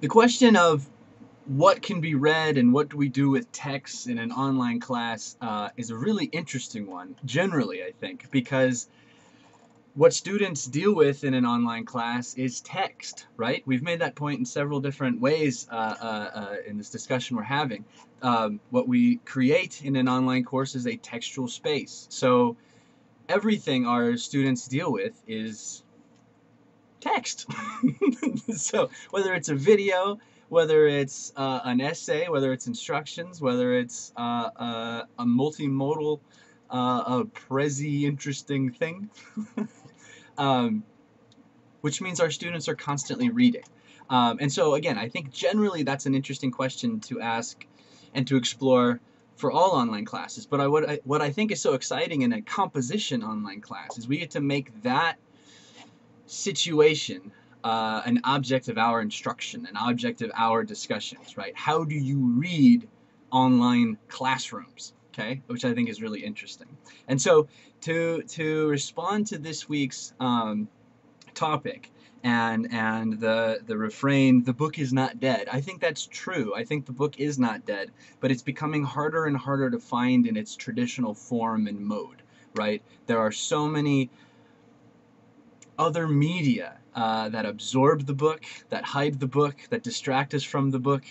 The question of what can be read and what do we do with text in an online class is a really interesting one, generally, I think, because what students deal with in an online class is text, right? We've made that point in several different ways in this discussion we're having. What we create in an online course is a textual space. So everything our students deal with is text. So whether it's a video, whether it's an essay, whether it's instructions, whether it's a multimodal, a Prezi interesting thing, um, which means our students are constantly reading. And so again, I think generally that's an interesting question to ask and to explore for all online classes. But what I think is so exciting in a composition online class is we get to make that situation an object of our instruction, an object of our discussions, right? How do you read online classrooms? Okay, which I think is really interesting. And so to respond to this week's topic and the refrain, the book is not dead. I think that's true. I think the book is not dead, but it's becoming harder and harder to find in its traditional form and mode, right? There are so many other media that absorb the book, that hide the book, that distract us from the book.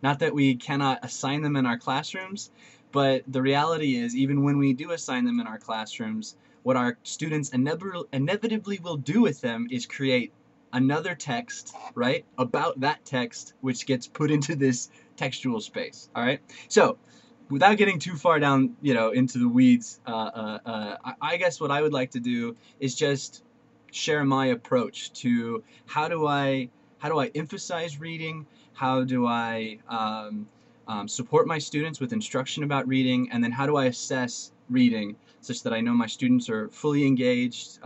Not that we cannot assign them in our classrooms, but the reality is, even when we do assign them in our classrooms, what our students inevitably will do with them is create another text, right, about that text, which gets put into this textual space, all right? So, without getting too far down, into the weeds, I guess what I would like to do is just share my approach to how do I emphasize reading, how do I support my students with instruction about reading, and then how do I assess reading such that I know my students are fully engaged,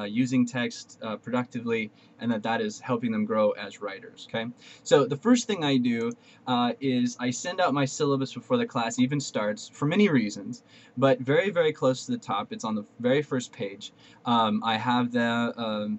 using text productively, and that is helping them grow as writers. Okay, so the first thing I do is I send out my syllabus before the class even starts for many reasons, but very, very close to the top, it's on the very first page. I have the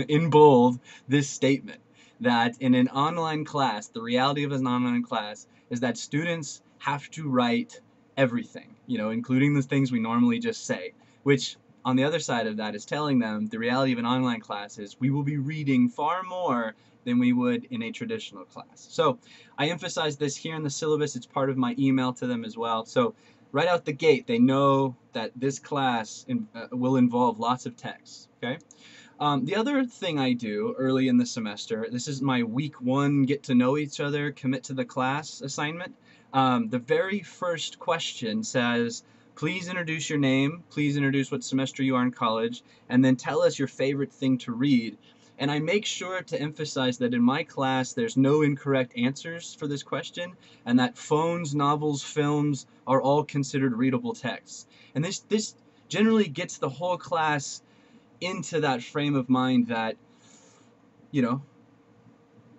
in bold this statement that in an online class, the reality of an online class is that students have to write everything, including the things we normally just say, which on the other side of that is telling them the reality of an online class is we will be reading far more than we would in a traditional class. So I emphasize this here in the syllabus. It's part of my email to them as well. So right out the gate, they know that this class will involve lots of text, okay? The other thing I do early in the semester, this is my week 1 get to know each other, commit to the class assignment. The very first question says, please introduce your name, please introduce what semester you are in college, and then tell us your favorite thing to read. And I make sure to emphasize that in my class there's no incorrect answers for this question, and that phones, novels, films are all considered readable texts. And this generally gets the whole class into that frame of mind that,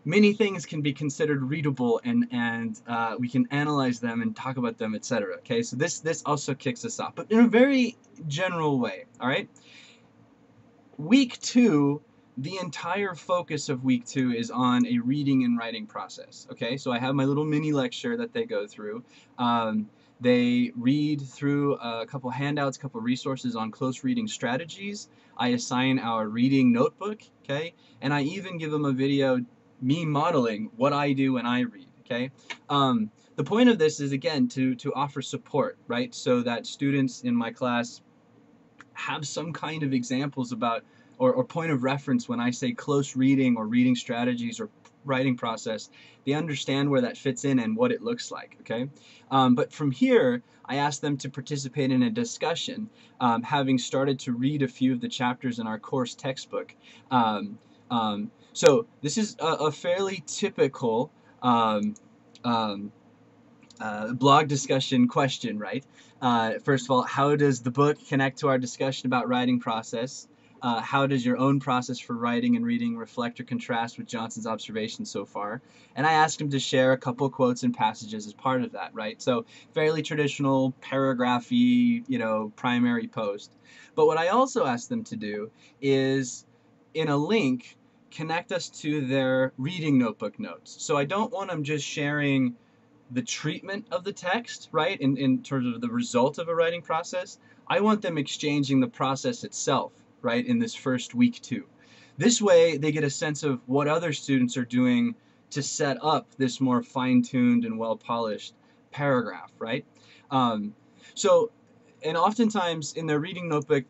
many things can be considered readable and we can analyze them and talk about them, etc. Okay, so this also kicks us off, but in a very general way, all right? Week 2, the entire focus of week 2 is on a reading and writing process, okay? So I have my little mini lecture that they go through. They read through a couple handouts, a couple resources on close reading strategies. I assign our reading notebook, okay? And I even give them a video, me modeling what I do when I read, okay? The point of this is, again, to offer support, right? So that students in my class have some kind of examples about or point of reference when I say close reading or reading strategies or writing process. They understand where that fits in and what it looks like, okay? But from here, I ask them to participate in a discussion, having started to read a few of the chapters in our course textbook. So this is a fairly typical blog discussion question, right? First of all, how does the book connect to our discussion about writing process? How does your own process for writing and reading reflect or contrast with Johnson's observations so far? And I asked him to share a couple quotes and passages as part of that, right? So fairly traditional paragraphy, primary post. But what I also asked them to do is, in a link, connect us to their reading notebook notes. So I don't want them just sharing the treatment of the text, right, in terms of the result of a writing process. I want them exchanging the process itself, right, in this first week too. This way, they get a sense of what other students are doing to set up this more fine-tuned and well-polished paragraph, right? Um, so, and oftentimes in their reading notebook,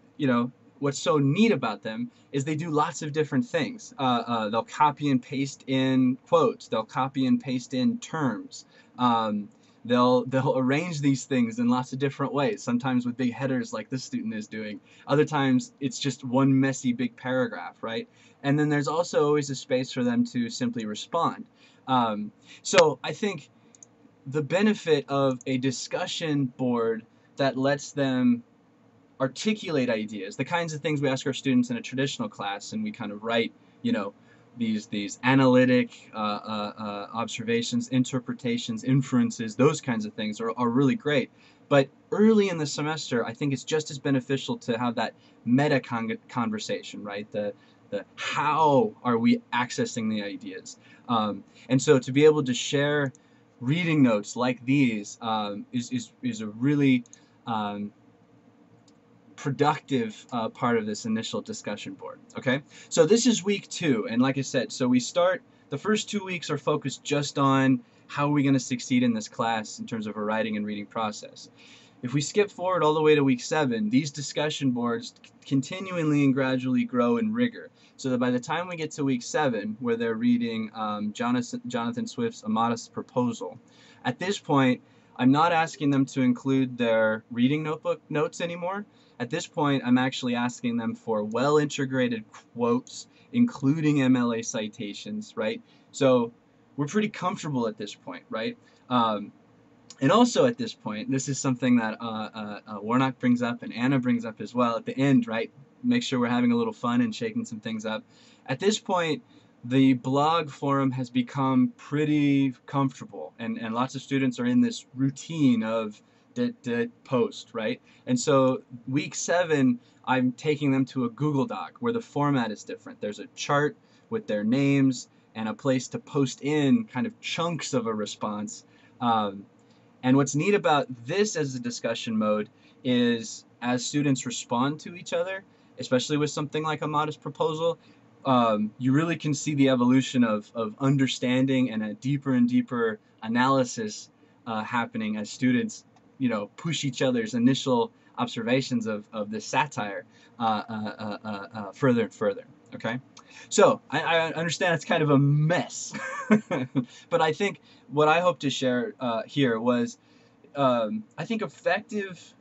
what's so neat about them is they do lots of different things. They'll copy and paste in quotes. They'll copy and paste in terms. Um, they'll arrange these things in lots of different ways. Sometimes with big headers like this student is doing. Other times it's just one messy big paragraph, right? And then there's also always a space for them to simply respond. So I think the benefit of a discussion board that lets them articulate ideas, the kinds of things we ask our students in a traditional class, and we kind of write, these analytic observations, interpretations, inferences, those kinds of things are really great. But early in the semester, I think it's just as beneficial to have that meta conversation, right? The how are we accessing the ideas? And so to be able to share reading notes like these is a really productive part of this initial discussion board. Okay, so this is week 2, and like I said, so we start, the first 2 weeks are focused just on how are we going to succeed in this class in terms of a writing and reading process. If we skip forward all the way to week 7, these discussion boards continually and gradually grow in rigor, so that by the time we get to week 7, where they're reading Jonathan Swift's A Modest Proposal, at this point I'm not asking them to include their reading notebook notes anymore. At this point, I'm actually asking them for well-integrated quotes, including MLA citations, right? So we're pretty comfortable at this point, right? And also at this point, this is something that Warnock brings up and Anna brings up as well at the end, right? Make sure we're having a little fun and shaking some things up. At this point, the blog forum has become pretty comfortable, and lots of students are in this routine of post, right? And so week 7, I'm taking them to a Google Doc where the format is different. There's a chart with their names and a place to post in kind of chunks of a response. And what's neat about this as a discussion mode is as students respond to each other, especially with something like A Modest Proposal, you really can see the evolution of understanding and a deeper and deeper analysis happening as students push each other's initial observations of this satire further and further. Okay, so I understand it's kind of a mess, but I think what I hope to share here was I think effective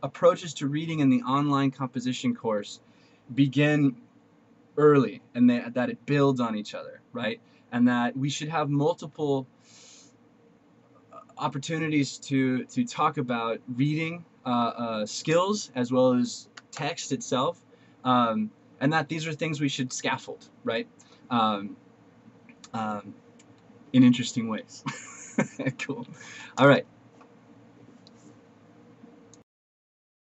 approaches to reading in the online composition course begin early, and that it builds on each other, right? And that we should have multiple opportunities to talk about reading skills as well as text itself, and that these are things we should scaffold, right? In interesting ways. Cool. All right.